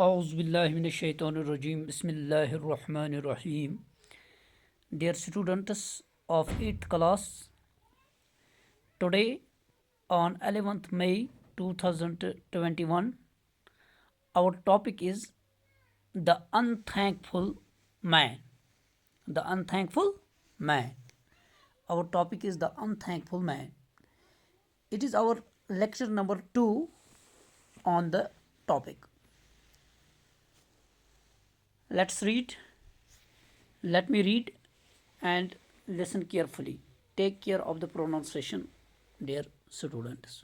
اعوذ باللہ من الشیطان الرجیم بسم اللہ الرحمن الرحیم. Dear students of 8th class, today on 11th May 2021, our topic is the unthankful man. The unthankful man. Our topic is the unthankful man. It is our lecture number 2 on the topic. Let's read. Let me read and listen carefully. Take care of the pronunciation, dear students.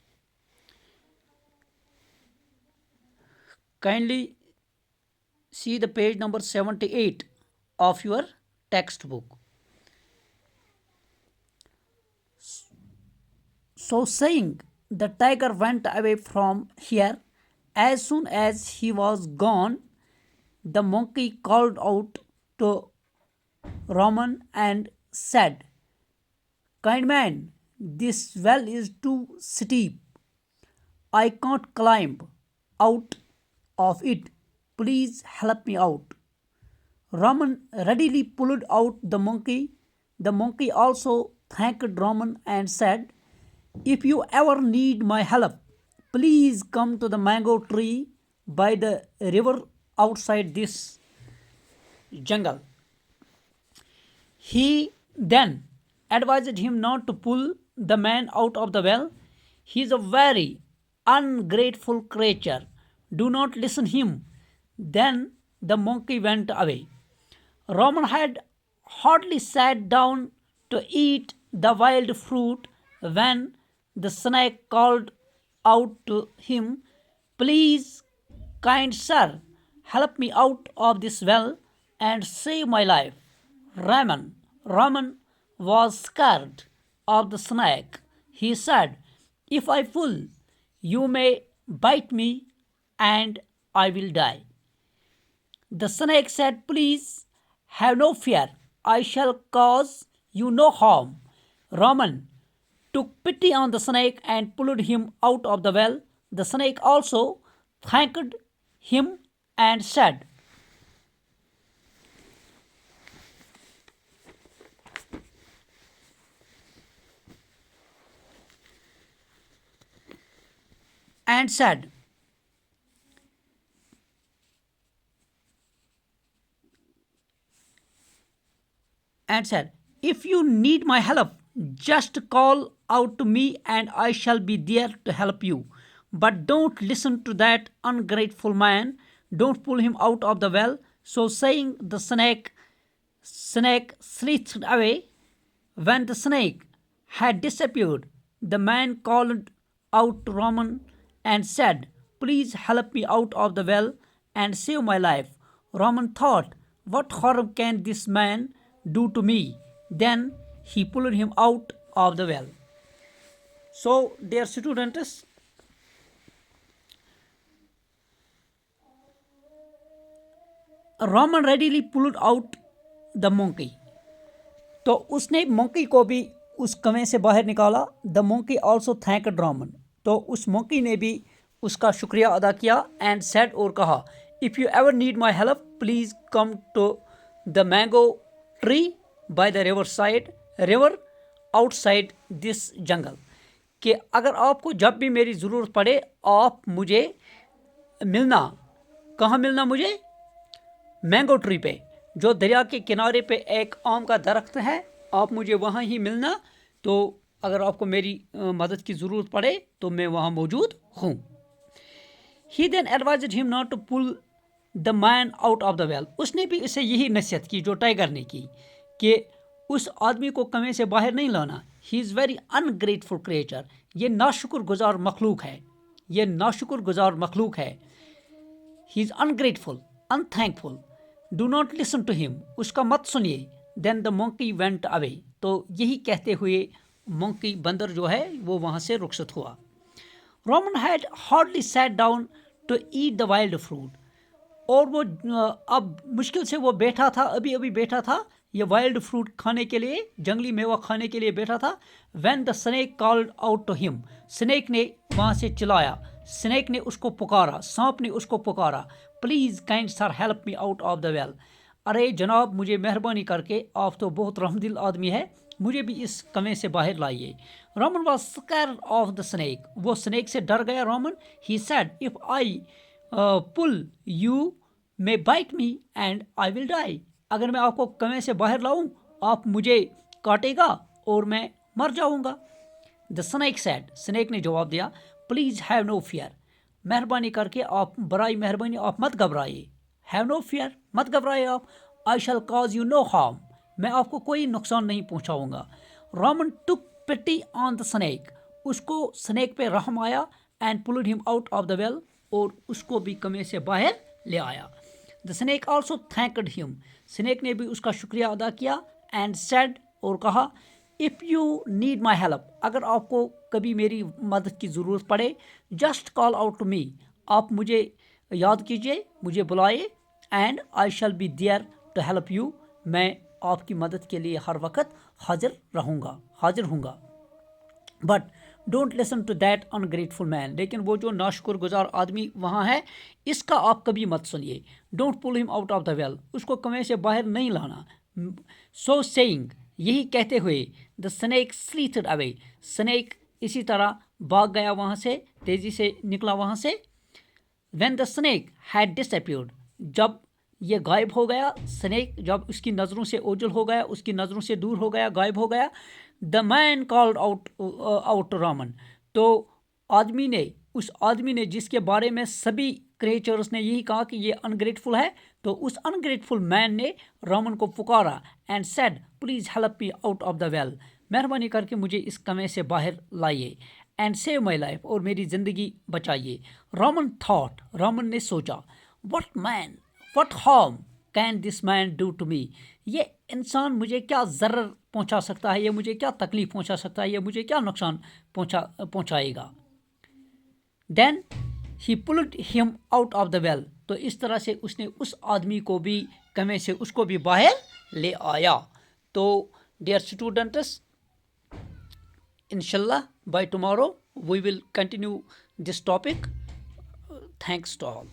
Kindly see the page number 78 of your textbook. So saying, the tiger went away from here. As soon as he was gone, the monkey called out to Raman and said, "Kind man, this well is too steep. I can't climb out of it. Please help me out." Raman readily pulled out the monkey. The monkey also thanked Raman and said, "If you ever need my help, please come to the mango tree by the river outside this jungle." He then advised him not to pull the man out of the well. "He is a very ungrateful creature. Do not listen to him." Then the monkey went away. Raman had hardly sat down to eat the wild fruit when the snake called out to him, "Please, kind sir, help me out of this well and save my life." Raman was scared of the snake. He said, "If I pull, you may bite me and I will die." The snake said, "Please have no fear. I shall cause you no harm." Raman took pity on the snake and pulled him out of the well. The snake also thanked him and said, "If you need my help, just call out to me and I shall be there to help you. But don't listen to that ungrateful man. Don't pull him out of the well." So saying, the snake slithed away. When the snake had disappeared, the man called out to Raman and said, "Please help me out of the well and save my life." Raman thought, "What harm can this man do to me?" Then he pulled him out of the well. So, dear students, Raman readily pulled out the monkey. تو اس نے مونکی کو بھی اس کنویں سے باہر نکالا. The monkey also thanked Raman. تو اس مونکی نے بھی اس کا شکریہ ادا کیا and said اور کہا, "If you ever need my help, please come to the mango tree by the river outside this jungle." کہ اگر آپ کو جب بھی میری ضرورت پڑے آپ مجھے ملنا. کہاں ملنا مجھے؟ مینگو ٹری پہ, جو دریا کے کنارے پہ ایک آم کا درخت ہے. آپ مجھے وہاں ہی ملنا. تو اگر آپ کو میری مدد کی ضرورت پڑے تو میں وہاں موجود ہوں. He then advised him not to pull the man out of the well. اس نے بھی اسے یہی نصیحت کی جو ٹائگر نے کی کہ اس آدمی کو کنویں سے باہر نہیں لانا. He is very ungrateful creature. یہ ناشکر گزار مخلوق ہے. He is ungrateful, unthankful. Do not listen to him. اس کا مت سنیے. Then the monkey went away. تو یہی کہتے ہوئے مونکی بندر جو ہے وہ وہاں سے رخصت ہوا. Raman had hardly sat down to eat the wild fruit. اور وہ اب مشکل سے وہ بیٹھا تھا, ابھی بیٹھا تھا یہ وائلڈ فروٹ کھانے کے لیے, جنگلی میوہ کھانے کے لیے بیٹھا تھا. When the snake called out to him. snake نے وہاں سے چلایا. स्नेक ने उसको पुकारा, सांप ने उसको पुकारा, please kind sir help me out of the well. अरे जनाब मुझे मेहरबानी करके, आप तो बहुत रहमदिल आदमी है, मुझे भी इस कमे से बाहर लाइए। Roman was scared of the snake, वो स्नेक से डर गया Roman. He said if I pull you may bite me and I will die, अगर मैं आपको कमे से बाहर लाऊं आप मुझे काटेगा और मैं मर जाऊंगा। द स्नेक सेड, स्नेक ने जवाब दिया, प्लीज़ हैव नो फियर, मेहरबानी करके आप, बराई मेहरबानी आप मत घबराइए। हैव नो फियर, मत घबराइए आप। I shall cause you no harm, मैं आपको कोई नुकसान नहीं पहुंचाऊंगा। Roman took pity on the snake, उसको स्नेक पे रहम आया। And pulled him out of the well, और उसको भी कमे से बाहर ले आया। The snake also thanked him, snake ने भी उसका शुक्रिया अदा किया। एंड सेड, और कहा, if you need my help, अगर आपको कभी मेरी मदद की ज़रूरत पड़े, just call out to me, आप मुझे याद कीजिए, मुझे बुलाइए। And I shall be there to help you, मैं आपकी मदद के लिए हर वक्त हाजिर हूँगा। But don't listen to that ungrateful man, लेकिन वो जो नाशुक्र गुजार आदमी वहाँ है, इसका आप कभी मत सुनिए। Don't pull him out of the well, उसको कमे से बाहर नहीं लाना। सो सेइंग, यही कहते हुए, द स्नेक स्लीथड अवे, स्नेक इसी तरह भाग गया वहाँ से, तेज़ी से निकला वहाँ से। When the snake had disappeared, जब ये गायब हो गया, स्नेक जब उसकी नज़रों से ओझल हो गया, उसकी नज़रों से दूर हो गया, गायब हो गया। The man called out Roman, तो उस आदमी ने जिसके बारे में सभी क्रिएचर्स ने यही कहा कि ये अनग्रेटफुल है, तो उस अनग्रेटफुल मैन ने रोमन को पुकारा। And said, please help me out of the well, मेहरबानी करके मुझे इस कमे से बाहर लाइए। एंड सेव माई लाइफ, और मेरी ज़िंदगी बचाइए। रोमन ने सोचा, what harm can this man do to me, ये इंसान मुझे क्या ज़रर पहुंचा सकता है, ये मुझे क्या तकलीफ़ पहुंचा सकता है, ये मुझे क्या नुकसान पहुंचाएगा। Then he pulled him out of the well, तो इस तरह से उसने उस आदमी को भी कमे से उसको भी बाहर ले आया। तो डियर स्टूडेंट्स, इंशाल्लाह by tomorrow we will continue this topic. Thanks to all.